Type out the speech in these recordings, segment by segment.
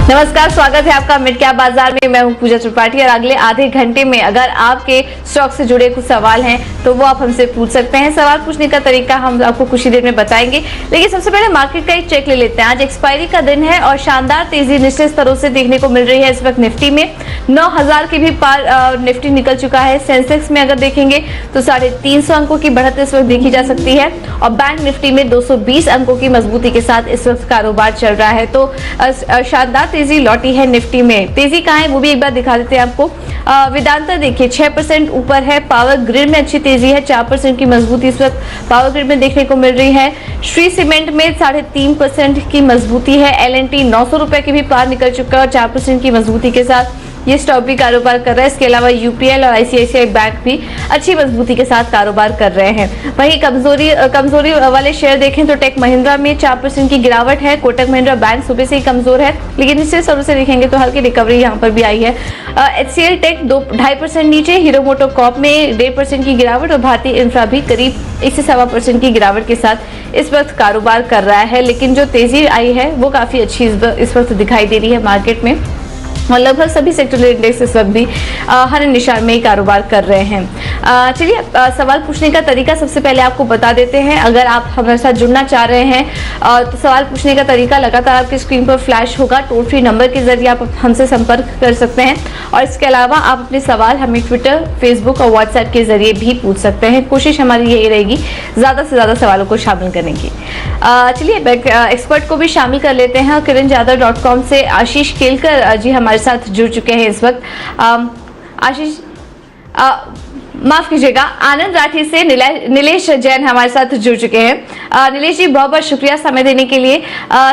नमस्कार, स्वागत है आपका मिड कैप बाजार में। मैं हूं पूजा त्रिपाठी और अगले आधे घंटे में अगर आपके स्टॉक से जुड़े कुछ सवाल हैं तो वो आप हमसे पूछ सकते हैं। सवाल पूछने का तरीका हम आपको कुछ ही देर में बताएंगे, लेकिन सबसे पहले मार्केट का एक चेक ले लेते हैं। आज एक्सपायरी का दिन है और शानदार तेजी निश्चित स्तरों से देखने को मिल रही है। इस वक्त निफ्टी में 9,000 के भी पार निफ्टी निकल चुका है। सेंसेक्स में अगर देखेंगे तो 350 अंकों की बढ़त इस वक्त देखी जा सकती है और बैंक निफ्टी में 220 अंकों की मजबूती के साथ इस वक्त कारोबार चल रहा है। तो शानदार तेजी लौटी है निफ्टी में। तेजी कहाँ है वो भी एक बार दिखा देते हैं आपको। वेदांता देखिए 6% ऊपर है। पावर ग्रिड में अच्छी तेजी है, 4% की मजबूती इस वक्त पावर ग्रिड में देखने को मिल रही है। श्री सीमेंट में 3.5% की मजबूती है। L&T 900 रुपए की भी पार निकल चुका है और 4% की मजबूती के साथ ये स्टॉक भी कारोबार कर रहा है। इसके अलावा यूपीएल और आईसीआईसीआई बैंक भी अच्छी मजबूती के साथ कारोबार कर रहे हैं। वहीं कमजोरी वाले शेयर देखें तो टेक महिंद्रा में 4% की गिरावट है। कोटक महिंद्रा बैंक सुबह से ही कमजोर है, लेकिन निश्चित स्तर से देखेंगे तो हल्की रिकवरी यहाँ पर भी आई है। HCL टेक 2.5% नीचे, हीरो मोटोकॉर्प में 1.5% की गिरावट और भारतीय इंफ्रा भी करीब 1 से 1.25% की गिरावट के साथ इस वक्त कारोबार कर रहा है। लेकिन जो तेजी आई है वो काफी अच्छी इस वक्त दिखाई दे रही है मार्केट में और लगभग सभी सेक्टरल इंडेक्स इस वक्त भी हर निशान में ही कारोबार कर रहे हैं। चलिए सवाल पूछने का तरीका सबसे पहले आपको बता देते हैं। अगर आप हमारे साथ जुड़ना चाह रहे हैं तो सवाल पूछने का तरीका लगातार आपकी स्क्रीन पर फ्लैश होगा। टोल फ्री नंबर के जरिए आप हमसे संपर्क कर सकते हैं और इसके अलावा आप अपने सवाल हमें ट्विटर, फेसबुक और व्हाट्सएप के जरिए भी पूछ सकते हैं। कोशिश हमारी यही रहेगी ज्यादा से ज्यादा सवालों को शामिल करने की। चलिए एक्सपर्ट को भी शामिल कर लेते हैं। kiranjadhav.com से आशीष केलकर जी हमारे साथ जुड़ चुके हैं इस वक्त। आशीष माफ कीजिएगा, आनंद राठी से नीलेश जैन हमारे साथ जुड़ चुके हैं। नीलेश जी बहुत बहुत शुक्रिया समय देने के लिए।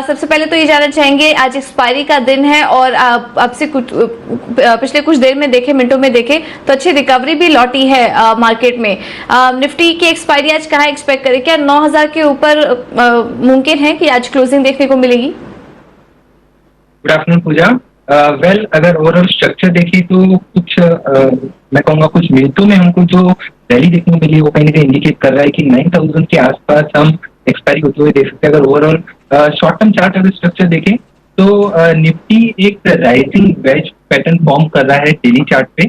सबसे पहले तो ये जानना चाहेंगे, आज एक्सपायरी का दिन है और आपसे कुछ पिछले कुछ देर में देखे, मिनटों में देखे तो अच्छी रिकवरी भी लौटी है मार्केट में। निफ्टी की एक्सपायरी आज कहाँ एक्सपेक्ट करें? क्या 9,000 के ऊपर मुमकिन है कि आज क्लोजिंग देखने को मिलेगी? गुड आफ्टरनून पूजा। अगर ओवरऑल स्ट्रक्चर देखें तो कुछ मैं कहूँगा कुछ मिनटों में हमको जो रैली देखने को मिली वो कहीं ना कहीं इंडिकेट कर रहा है कि 9,000 के आसपास हम एक्सपायरी होते हुए देख सकते हैं। अगर ओवरऑल शॉर्ट टर्म चार्ट अगर स्ट्रक्चर देखें तो निफ्टी एक राइजिंग वेज पैटर्न फॉर्म कर रहा है डेली चार्ट पे।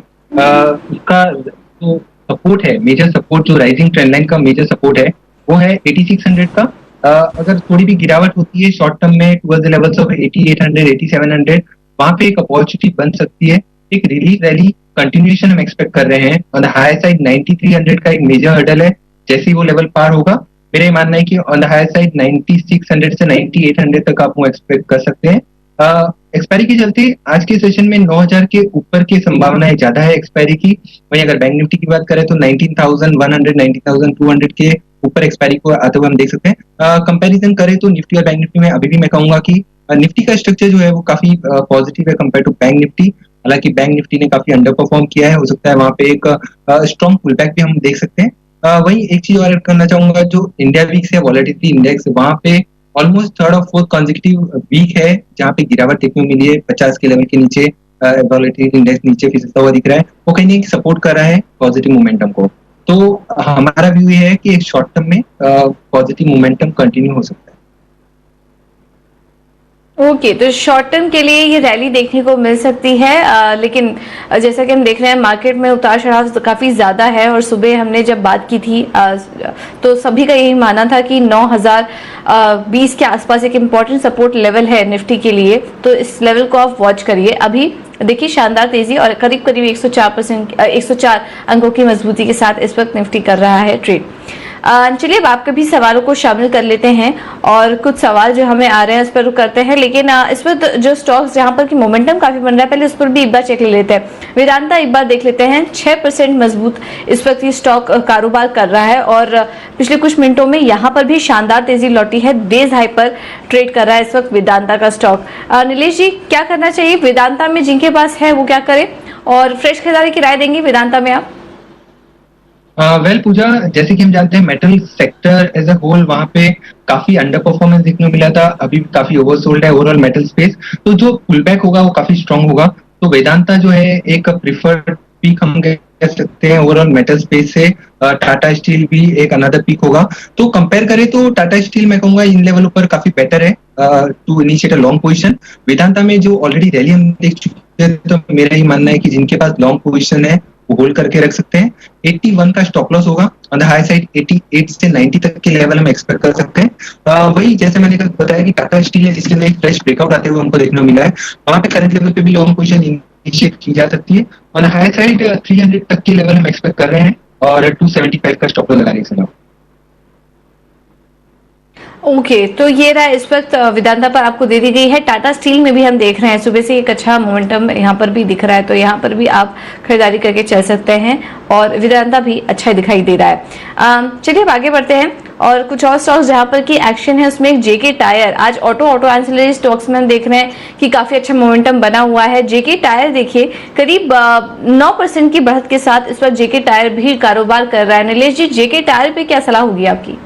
उसका जो सपोर्ट है, मेजर सपोर्ट, जो राइजिंग ट्रेंड लाइन का मेजर सपोर्ट है वो है 8600 का। अगर थोड़ी भी गिरावट होती है शॉर्ट टर्म में टुवर्ड्स द लेवल्स ऑफ 8800, 8700, वहां पे एक अपॉर्चुनिटी बन सकती है। एक रिलीज रैली कंटिन्यूएशन हम एक्सपेक्ट कर रहे हैं। ऑन द हाई साइड 9300 का एक मेजर हर्डल है। जैसे ही वो लेवल पार होगा, मेरा मानना है कि ऑन द हाई साइड 9600 से 9800 तक आप वो एक्सपेक्ट कर सकते हैं। एक्सपायरी के चलते आज के सेशन में 9,000 के ऊपर की संभावनाएं ज्यादा है एक्सपायरी की। वहीं अगर बैंक निफ्टी की बात करें तो 19,100, 19,200 के ऊपर एक्सपायरी को आते हुए हम देख सकते हैं। कंपैरिजन करें तो निफ्टी और बैंक निफ्टी में अभी भी मैं कहूंगा कि निफ्टी का स्ट्रक्चर जो है वो काफी पॉजिटिव है कंपेयर टू बैंक निफ्टी। हालांकि बैंक निफ्टी ने काफी अंडर परफॉर्म किया है, हो सकता है वहां पे एक स्ट्रॉन्ग पुलबैक भी हम देख सकते हैं। वहीं एक चीज और ऐड करना चाहूंगा, जो इंडिया वीक्स है वॉलेटिलिटी इंडेक्स, वहां पे ऑलमोस्ट थर्ड और फोर्थ कंसेक्यूटिव वीक है जहाँ पे गिरावट देखने को मिली है। 50 के लेवल के नीचे वॉलेटिलिटी इंडेक्स नीचे फिसलता हुआ दिख रहा है। वो कहीं ना कहीं सपोर्ट कर रहा है पॉजिटिव मोमेंटम को। तो हमारा व्यू ये है कि एक शॉर्ट टर्म में पॉजिटिव मोमेंटम कंटिन्यू हो सकता है। ओके, तो शॉर्ट टर्म के लिए ये रैली देखने को मिल सकती है। लेकिन जैसा कि हम देख रहे हैं मार्केट में उतार चढ़ाव तो काफी ज्यादा है और सुबह हमने जब बात की थी तो सभी का यही मानना था कि 9,020 के आसपास एक इम्पोर्टेंट सपोर्ट लेवल है निफ्टी के लिए, तो इस लेवल को आप वॉच करिए। अभी देखिए शानदार तेजी और करीब करीब 104 अंकों की मजबूती के साथ इस वक्त निफ्टी कर रहा है ट्रेड। चलिए अब आपके भी सवालों को शामिल कर लेते हैं और कुछ सवाल जो हमें आ रहे हैं उस पर रुक करते हैं। लेकिन इस वक्त जो स्टॉक्स जहां पर की मोमेंटम काफी बन रहा है, पहले उस पर भी एक बार चेक ले लेते हैं। वेदांता एक बार देख लेते हैं, 6% मजबूत इस वक्त ये स्टॉक कारोबार कर रहा है और पिछले कुछ मिनटों में यहाँ पर भी शानदार तेजी लौटी है। डेज हाई पर ट्रेड कर रहा है इस वक्त वेदांता का स्टॉक। नीलेश जी क्या करना चाहिए वेदांता में? जिनके पास है वो क्या करें और फ्रेश खरीदारी की राय देंगे वेदांता में आप? पूजा, जैसे कि हम जानते हैं metal sector as a whole वहां पे काफी अंडर परफॉर्मेंस देखने को मिला था। अभी भी काफी ओवरसोल्ड है ओवरऑल मेटल स्पेस। तो जो पुल बैक होगा वो काफी स्ट्रांग होगा। तो वेदांता जो है एक प्रिफर्ड पीक हम कह सकते हैं ओवरऑल मेटल स्पेस से। टाटा स्टील भी एक अनदर पीक होगा। तो कंपेयर करें तो टाटा स्टील मैं कहूंगा इन लेवलों पर काफी बेटर है to initiate a long position. Vedanta में जो ऑलरेडी रैली हम देख चुके हैं, तो मेरा ही मानना है कि जिनके पास लॉन्ग पोजीशन है वो होल्ड करके रख सकते हैं। 81 का स्टॉप लॉस होगा, ऑन द हाई साइड 88 से 90 तक के लेवल हम एक्सपेक्ट कर सकते हैं। वही जैसे मैंने बताया कि टाटा स्टील है जिसके अंदर एक फ्रेश ब्रेकआउट आते हुए हमको देखने को मिला है, वहां पे करंट लेवल पे भी लॉन्ग पोजीशन इनिशिएट की जा सकती है। ऑन द हाई साइड 300 तक के लेवल हम एक्सपेक्ट कर रहे हैं और 275 का स्टॉप लॉस लगाने के समय। ओके तो ये रहा इस वक्त वेदांता पर आपको दे दी गई है। टाटा स्टील में भी हम देख रहे हैं सुबह से एक अच्छा मोमेंटम यहाँ पर भी दिख रहा है, तो यहाँ पर भी आप खरीदारी करके चल सकते हैं और वेदांता भी अच्छा दिखाई दे रहा है। चलिए अब आगे बढ़ते हैं और कुछ और स्टॉक्स जहां पर की एक्शन है उसमें एक जेके टायर। आज ऑटो एंसिलरी स्टॉक्स में हम देख रहे हैं कि काफी अच्छा मोमेंटम बना हुआ है। जेके टायर देखिए करीब 9% की बढ़त के साथ इस वक्त जेके टायर भी कारोबार कर रहा है। नीलेश जी, जेके टायर पे क्या सलाह होगी आपकी?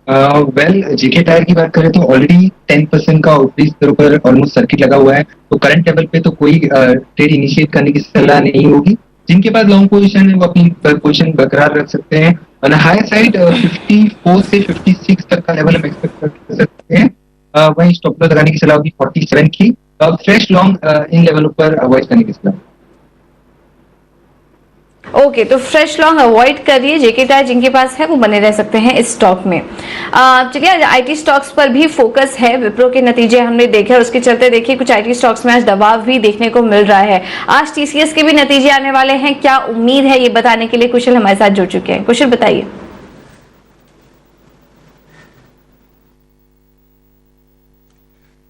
जेके टायर की बात करें तो ऑलरेडी 10% का ऊपरी स्तर पर ऑलमोस्ट सर्किट लगा हुआ है, तो करंट लेवल पे तो कोई ट्रेड इनिशिएट करने की सलाह नहीं होगी। जिनके पास लॉन्ग पोजीशन है वो अपनी पोजीशन बरकरार रख सकते हैं। ऑन हाई साइड 54 से 56 तक का लेवल हम एक्सपेक्ट कर सकते हैं। वहीं स्टॉप लॉस लगाने की सलाह होगी 47 की। फ्रेश लॉन्ग इन लेवलों पर अवॉइड करने की सलाह। ओके तो फ्रेश लॉन्ग अवॉइड करिए। जेके टायर जिनके पास है वो बने रह सकते हैं इस स्टॉक में। चलिए आईटी स्टॉक्स पर भी फोकस है। विप्रो के नतीजे हमने देखे और उसके चलते देखिए कुछ आईटी स्टॉक्स में आज दबाव भी देखने को मिल रहा है। आज टीसीएस के भी नतीजे आने वाले हैं, क्या उम्मीद है ये बताने के लिए कुशल हमारे साथ जुड़ चुके हैं। कुशल बताइए।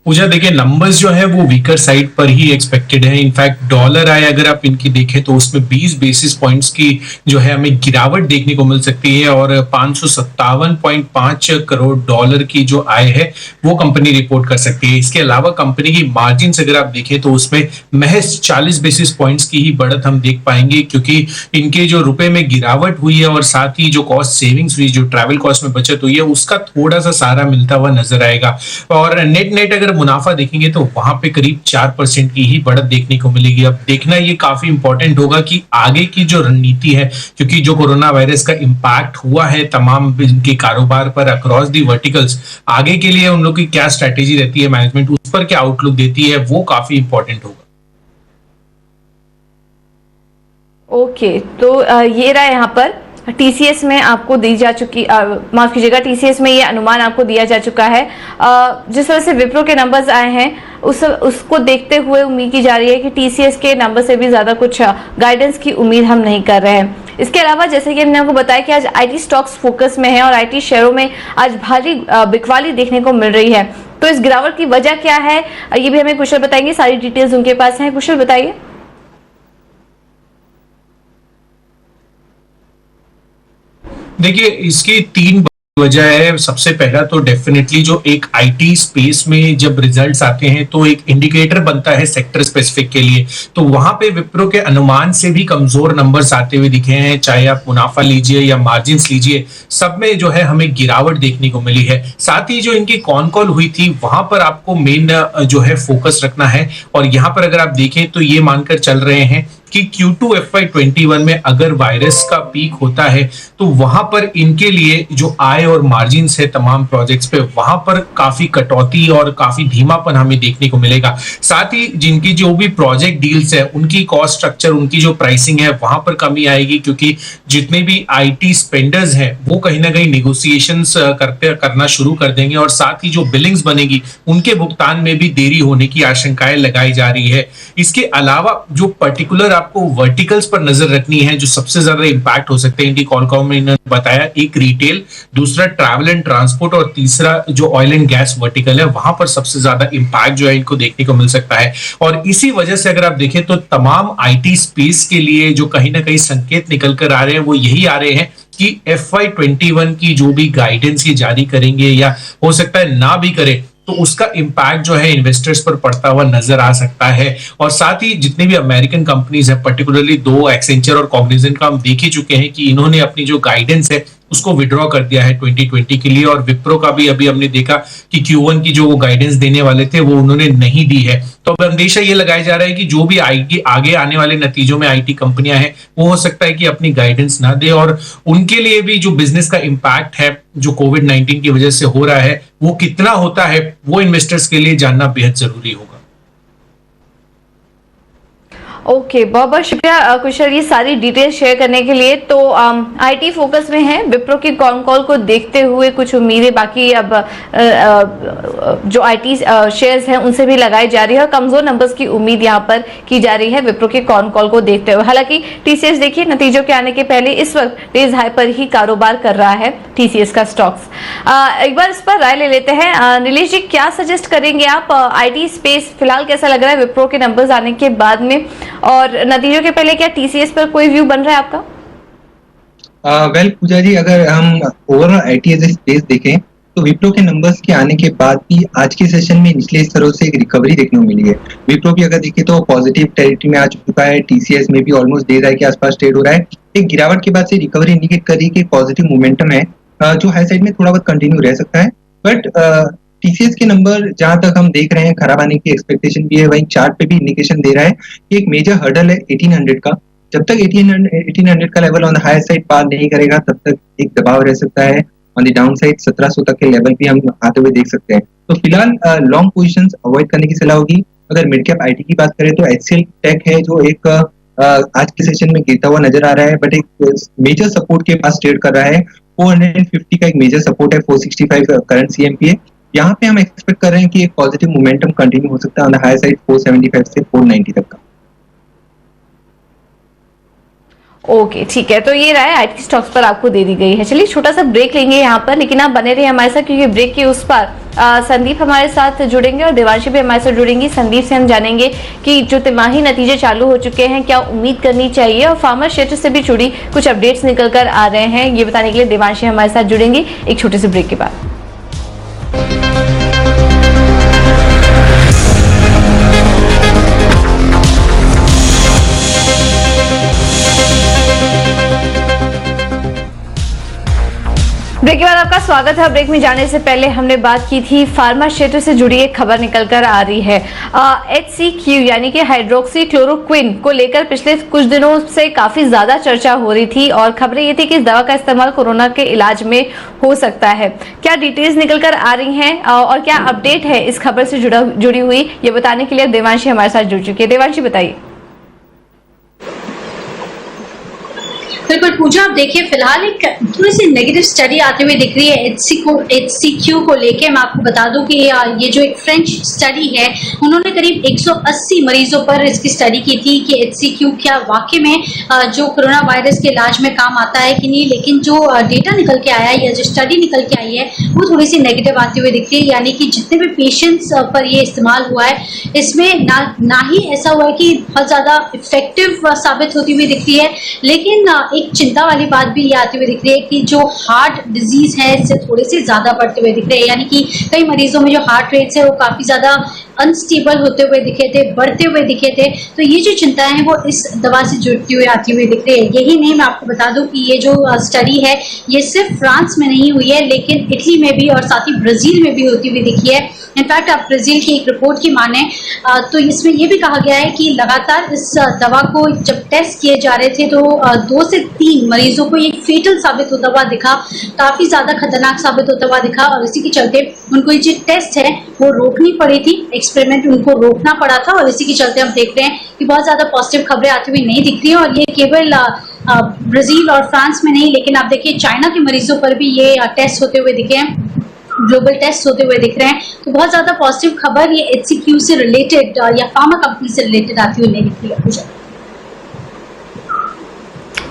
पूजा देखिए नंबर्स जो है वो वीकर साइड पर ही एक्सपेक्टेड है। इनफैक्ट डॉलर आए अगर आप इनकी देखें तो उसमें 20 बेसिस पॉइंट्स की जो है हमें गिरावट देखने को मिल सकती है और 557.5 करोड़ डॉलर की जो आय है वो कंपनी रिपोर्ट कर सकती है। इसके अलावा कंपनी की मार्जिन अगर आप देखें तो उसमें महज 40 बेसिस पॉइंट्स की ही बढ़त हम देख पाएंगे, क्योंकि इनके जो रुपए में गिरावट हुई है और साथ ही जो कॉस्ट सेविंग्स हुई, जो ट्रैवल कॉस्ट में बचत हुई है, उसका थोड़ा सा सहारा मिलता हुआ नजर आएगा। और नेट अगर मुनाफा देखेंगे तो वहां पे करीब 4% की ही बढ़त देखने को मिलेगी। अब देखना ये काफी इंपॉर्टेंट होगा कि आगे की जो रणनीति है, क्योंकि जो कोरोना वायरस का इंपैक्ट हुआ है तमाम इनके कारोबार पर अक्रॉस दी वर्टिकल्स, आगे के लिए उन लोग की क्या स्ट्रेटेजी रहती है, मैनेजमेंट उस पर क्या आउटलुक देती है, वो काफी इंपॉर्टेंट होगा। ओके तो ये रहा यहाँ पर टीसीएस में आपको दी जा चुकी माफ कीजिएगा, टीसीएस में ये अनुमान आपको दिया जा चुका है। जिस तरह से विप्रो के नंबर्स आए हैं उसको देखते हुए उम्मीद की जा रही है कि टीसीएस के नंबर से भी ज्यादा कुछ गाइडेंस की उम्मीद हम नहीं कर रहे हैं। इसके अलावा जैसे कि हमने आपको बताया कि आज आईटी स्टॉक्स फोकस में है और आईटी शेयरों में आज भारी बिकवाली देखने को मिल रही है। तो इस गिरावट की वजह क्या है ये भी हमें कुशल बताएंगे। सारी डिटेल्स उनके पास है। कुशल बताइए। देखिए इसकी 3 वजह है। सबसे पहला तो डेफिनेटली जो एक आईटी स्पेस में जब रिजल्ट्स आते हैं तो एक इंडिकेटर बनता है सेक्टर स्पेसिफिक के लिए, तो वहां पे विप्रो के अनुमान से भी कमजोर नंबर्स आते हुए दिखे हैं। चाहे आप मुनाफा लीजिए या मार्जिन्स लीजिए, सब में जो है हमें गिरावट देखने को मिली है। साथ ही जो इनकी कॉन कॉल हुई थी वहां पर आपको मेन जो है फोकस रखना है। और यहाँ पर अगर आप देखें तो ये मानकर चल रहे हैं कि Q2 FY21 में अगर वायरस का पीक होता है तो वहां पर इनके लिए जो आय और मार्जिन्स है तमाम प्रोजेक्ट्स पे, वहां पर काफी कटौती और काफी धीमापन हमें देखने को मिलेगा। साथ ही जिनकी जो भी प्रोजेक्ट डील्स है उनकी कॉस्ट स्ट्रक्चर, उनकी जो प्राइसिंग है वहां पर कमी आएगी, क्योंकि जितने भी आईटी स्पेंडर्स हैं वो कहीं ना कहीं निगोसिएशंस करना शुरू कर देंगे और साथ ही जो बिलिंग्स बनेगी उनके भुगतान में भी देरी होने की आशंकाएं लगाई जा रही है। इसके अलावा जो पर्टिकुलर आपको वर्टिकल्स पर नजर रखनी है जो सबसे ज्यादा इंपैक्ट हो सकते हैं इनकी कॉल में इन्होंने बताया, एक रिटेल, दूसरा ट्रैवल एंड ट्रांसपोर्ट और तीसरा जो ऑयल एंड गैस वर्टिकल है वहां पर सबसे ज्यादा इंपैक्ट जो है इनको देखने को मिल सकता है। और इसी वजह से अगर आप देखें तो तमाम आईटी स्पेस के लिए जो कहीं ना कहीं संकेत निकल कर आ रहे हैं वो यही आ रहे हैं कि FY21 की जो भी गाइडेंस ये जारी करेंगे या हो सकता है ना भी करे तो उसका इंपैक्ट जो है इन्वेस्टर्स पर पड़ता हुआ नजर आ सकता है। और साथ ही जितनी भी अमेरिकन कंपनीज है, पर्टिकुलरली 2 एक्सेंचर और कॉग्निजेंट का हम देख ही चुके हैं कि इन्होंने अपनी जो गाइडेंस है उसको विड्रॉ कर दिया है 2020 के लिए। और विप्रो का भी अभी हमने देखा कि Q1 की जो वो गाइडेंस देने वाले थे वो उन्होंने नहीं दी है। तो अब अंदेशा ये लगाया जा रहा है कि जो भी आगे आने वाले नतीजों में IT कंपनियां हैं वो हो सकता है कि अपनी गाइडेंस ना दे, और उनके लिए भी जो बिजनेस का इम्पैक्ट है जो कोविड-19 की वजह से हो रहा है वो कितना होता है वो इन्वेस्टर्स के लिए जानना बेहद जरूरी होगा। ओके, बहुत बहुत शुक्रिया कुशल ये सारी डिटेल शेयर करने के लिए। तो आईटी फोकस में है, विप्रो की कॉन कॉल को देखते हुए कुछ उम्मीदें बाकी अब जो आईटी शेयर्स हैं उनसे भी लगाई जा रही है और कमजोर नंबर्स की उम्मीद यहाँ पर की जा रही है विप्रो की कॉन कॉल को देखते हुए। हालांकि टीसीएस देखिए नतीजों के आने के पहले इस वक्त रेज हाई पर ही कारोबार कर रहा है टीसीएस का स्टॉक्स। एक बार इस पर राय ले लेते हैं। नीलेश जी, क्या सजेस्ट करेंगे आप? आईटी स्पेस फिलहाल कैसा लग रहा है विप्रो के नंबर्स आने के बाद में, और नतीजों के पहले क्या टीसीएस पर कोई व्यू बन रहा है आपका? वेल पूजा जी, अगर हम overall IT as a space देखें तो विप्रो के नंबर्स के आने के बाद भी आज के सेशन में निचले स्तरों से एक रिकवरी देखने को मिली है। विप्रो भी अगर देखें तो पॉजिटिव टेरिटरी में आ चुका है, टीसीएस में भी ऑलमोस्ट डे हाई के आसपास ट्रेड हो रहा है। एक गिरावट के बाद से रिकवरी इंडिकेट कर रही है कि पॉजिटिव मोमेंटम है जो हाई साइड में थोड़ा बहुत कंटिन्यू रह सकता है। बट टीसीएस के नंबर जहां तक हम देख रहे हैं खराब आने की एक्सपेक्टेशन भी है, वहीं चार्ट पे भी इंडिकेशन दे रहा है कि एक मेजर हर्डल है 1800 का। जब तक 1800 का लेवल ऑन हायर साइड पार नहीं करेगा तब तक एक दबाव रह सकता है। ऑन द डाउन साइड 1700 तक के लेवल भी हम आते हुए देख सकते हैं। तो फिलहाल लॉन्ग पोजीशंस अवॉइड करने की सलाह होगी। अगर मिड कैप आईटी की बात करें तो एचसीएल टेक है जो एक आज के सेशन में गिरता हुआ नजर आ रहा है, बट एक मेजर सपोर्ट के पास ट्रेड कर रहा है। 450 का एक मेजर सपोर्ट है, 465 करंट सीएमपी है। यहाँ पे हम एक्सपेक्ट कर रहे हैं कि एक पॉजिटिव मोमेंटम कंटिन्यू हो सकता है ऑन द हाई साइड 475 से 490 तक का। ओके, ठीक है। तो ये राय आईटी स्टॉक्स पर आपको दे दी गई है। चलिए छोटा सा ब्रेक लेंगे यहाँ पर, लेकिन आप बने रहिए हमारे साथ क्योंकि ब्रेक के उस पर संदीप हमारे साथ जुड़ेंगे और देवांशी भी हमारे साथ जुड़ेंगी। संदीप से हम जानेंगे कि जो तिमाही नतीजे चालू हो चुके हैं क्या उम्मीद करनी चाहिए, और फार्मर क्षेत्र से भी जुड़ी कुछ अपडेट्स निकल कर आ रहे हैं ये बताने के लिए देवांशी हमारे साथ जुड़ेंगी एक छोटे से ब्रेक के बाद। ब्रेक के बाद आपका स्वागत है। ब्रेक में जाने से पहले हमने बात की थी फार्मा क्षेत्र से जुड़ी एक खबर निकल कर आ रही है। HCQ यानी कि हाइड्रोक्सी क्लोरोक्विन को लेकर पिछले कुछ दिनों से काफी ज्यादा चर्चा हो रही थी और खबरें ये थी कि इस दवा का इस्तेमाल कोरोना के इलाज में हो सकता है। क्या डिटेल्स निकल कर आ रही हैं और क्या अपडेट है इस खबर से जुड़ी हुई, ये बताने के लिए देवांशी हमारे साथ जुड़ चुकी है। देवांशी बताइए। बिल्कुल पूजा, आप देखिए फिलहाल एक थोड़ी सी नेगेटिव स्टडी आते हुए दिख रही है HCQ को लेके। मैं आपको बता दूं कि ये जो एक फ्रेंच स्टडी है उन्होंने करीब 180 मरीजों पर इसकी स्टडी की थी कि HCQ क्या वाकई में जो कोरोना वायरस के इलाज में काम आता है कि नहीं। लेकिन जो डेटा निकल के आया है या जो स्टडी निकल के आई है वो थोड़ी सी नेगेटिव आती हुई दिखती है, यानी कि जितने भी पेशेंट्स पर ये इस्तेमाल हुआ है इसमें ना ही ऐसा हुआ है कि बहुत ज्यादा इफेक्टिव साबित होती हुई दिखती है, लेकिन एक चिंता वाली बात भी ये आती हुई दिख रही है कि जो हार्ट डिजीज है इससे थोड़े से ज्यादा बढ़ते हुए दिख रहे हैं, यानी कि कई मरीजों में जो हार्ट रेट्स है वो काफी ज्यादा अनस्टेबल होते हुए दिखे थे, बढ़ते हुए दिखे थे। तो ये जो चिंताएं हैं वो इस दवा से जुड़ती हुई आती हुई दिख रही है। यही नहीं, मैं आपको बता दूं कि ये जो स्टडी है ये सिर्फ फ्रांस में नहीं हुई है लेकिन इटली में भी और साथ ही ब्राजील में भी होती हुई दिखी है। इनफैक्ट आप ब्राजील की एक रिपोर्ट की माने तो इसमें यह भी कहा गया है कि लगातार इस दवा को जब टेस्ट किए जा रहे थे तो 2 से 3 मरीजों को ये फेटल साबित होता हुआ दिखा, काफी ज्यादा खतरनाक साबित होता हुआ दिखा, और इसी के चलते उनको ये जो टेस्ट है वो रोकनी पड़ी थी, एक्सपेरिमेंट उनको रोकना पड़ा था। और इसी के चलते हम देख रहे हैं कि बहुत ज्यादा पॉजिटिव खबरें आती हुई नहीं दिख रही है। और ये केवल ब्राजील और फ्रांस में नहीं, लेकिन आप देखिए चाइना के मरीजों पर भी ये टेस्ट होते हुए दिखे हैं, ग्लोबल टेस्ट होते हुए दिख रहे हैं। तो बहुत ज्यादा पॉजिटिव खबर ये HCQ से रिलेटेड या फार्मा कंपनी से रिलेटेड आती हुई नहीं दिख रही है।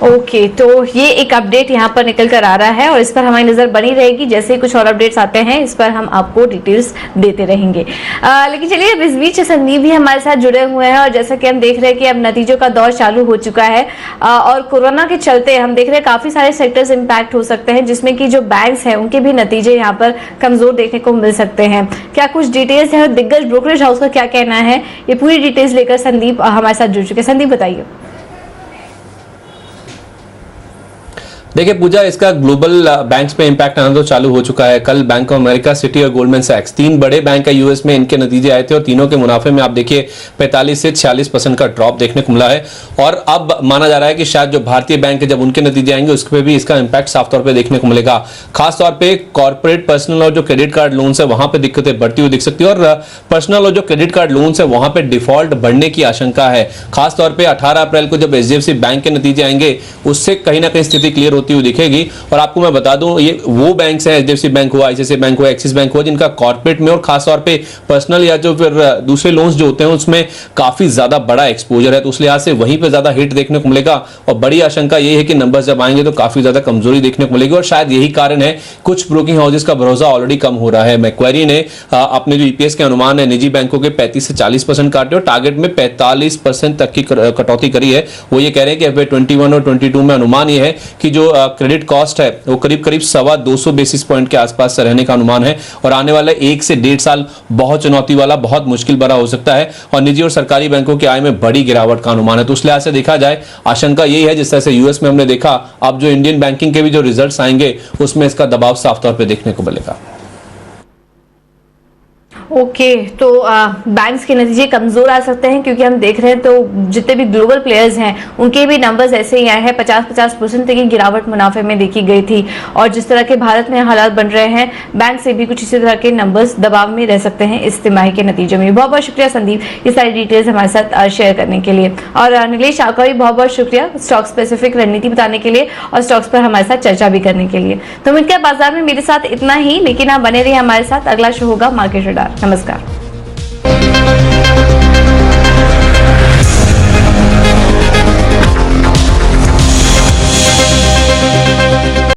ओके, तो ये एक अपडेट यहाँ पर निकल कर आ रहा है और इस पर हमारी नजर बनी रहेगी। जैसे ही कुछ और अपडेट्स आते हैं इस पर हम आपको डिटेल्स देते रहेंगे। लेकिन चलिए अब इस बीच संदीप भी हमारे साथ जुड़े हुए हैं और जैसा कि हम देख रहे हैं कि अब नतीजों का दौर चालू हो चुका है और कोरोना के चलते हम देख रहे हैं काफी सारे सेक्टर्स इम्पैक्ट हो सकते हैं, जिसमें कि जो बैंक्स हैं उनके भी नतीजे यहाँ पर कमजोर देखने को मिल सकते हैं। क्या कुछ डिटेल्स है और दिग्गज ब्रोकरेज हाउस का क्या कहना है, ये पूरी डिटेल्स लेकर संदीप हमारे साथ जुड़ चुके हैं। संदीप बताइए। देखिए पूजा, इसका ग्लोबल बैंक्स पे इंपैक्ट आना तो चालू हो चुका है। कल बैंक ऑफ अमेरिका, सिटी और गोल्डमैन सैक्स, 3 बड़े बैंक है यूएस में, इनके नतीजे आए थे और तीनों के मुनाफे में आप देखिए 45 से 46% का ड्रॉप देखने को मिला है। और अब माना जा रहा है कि शायद जो भारतीय बैंक है, जब उनके नतीजे आएंगे उस पर भी इसका इंपैक्ट साफ तौर पर देखने को मिलेगा। खासतौर पर कॉर्पोरेट, पर्सनल और जो क्रेडिट कार्ड लोन है वहां पर दिक्कतें बढ़ती हुई दिख सकती है। और पर्सनल और जो क्रेडिट कार्ड लोन है वहां पर डिफॉल्ट बढ़ने की आशंका है। खासतौर पर 18 अप्रैल को जब एचडीएफसी बैंक के नतीजे आएंगे उससे कहीं ना कहीं स्थिति क्लियर होती हुई दिखेगी। और आपको मैं बता दूं, ये वो बैंक्स हैं, एचडीएफसी बैंक हुआ, आईसीआईसीआई बैंक हुआ, एक्सिस बैंक हुआ, जिनका कॉर्पोरेट में और खासतौर पे पर्सनल या जो फिर दूसरे लोन्स जो होते हैं उसमें काफी ज्यादा बड़ा एक्सपोजर है, तो उस लिहाज से वहीं पे ज्यादा हिट देखने को मिलेगा। और बड़ी आशंका ये है कि नंबर्स जब आएंगे तो काफी ज्यादा कमजोरी देखने को मिलेगी। और शायद यही कारण है कुछ ब्रोकिंग हाउसेस का भरोसा ऑलरेडी कम हो रहा है। मैक्वेरी ने अपने जो ईपीएस के अनुमान है निजी बैंकों के 35 से 40% काटे और टारगेट में 45% तक की कटौती करी है। वो ये कह रहे हैं कि FY21 और 22 में अनुमान ये है कि जो क्रेडिट कॉस्ट है वो करीब 200 बेसिस पॉइंट के आसपास रहने का अनुमान है। और आने वाले 1 से 1.5 साल बहुत चुनौती वाला, बहुत मुश्किल भरा हो सकता है। और निजी और सरकारी बैंकों की आय में बड़ी गिरावट का अनुमान है। तो उस लिहाज से देखा जाए आशंका यही है, जिस तरह से यूएस में हमने देखा, अब जो इंडियन बैंकिंग के भी जो रिजल्ट्स आएंगे उसमें इसका दबाव साफ तौर पर देखने को मिलेगा। ओके, तो बैंक्स के नतीजे कमजोर आ सकते हैं क्योंकि हम देख रहे हैं तो जितने भी ग्लोबल प्लेयर्स हैं उनके भी नंबर्स ऐसे ही आए हैं। 50% तक की गिरावट मुनाफे में देखी गई थी। और जिस तरह के भारत में हालात बन रहे हैं, बैंक से भी कुछ इसी तरह के नंबर्स दबाव में रह सकते हैं इस तिमाही के नतीजों में। बहुत बहुत शुक्रिया संदीप, ये सारी डिटेल्स हमारे साथ शेयर करने के लिए। और नीलेश, आपका भी बहुत बहुत शुक्रिया स्टॉक स्पेसिफिक रणनीति बताने के लिए और स्टॉक्स पर हमारे साथ चर्चा भी करने के लिए। तो मिलकर बाजार में मेरे साथ इतना ही, लेकिन आप बने रहिए हमारे साथ। अगला शो होगा मार्केट रडार। नमस्कार।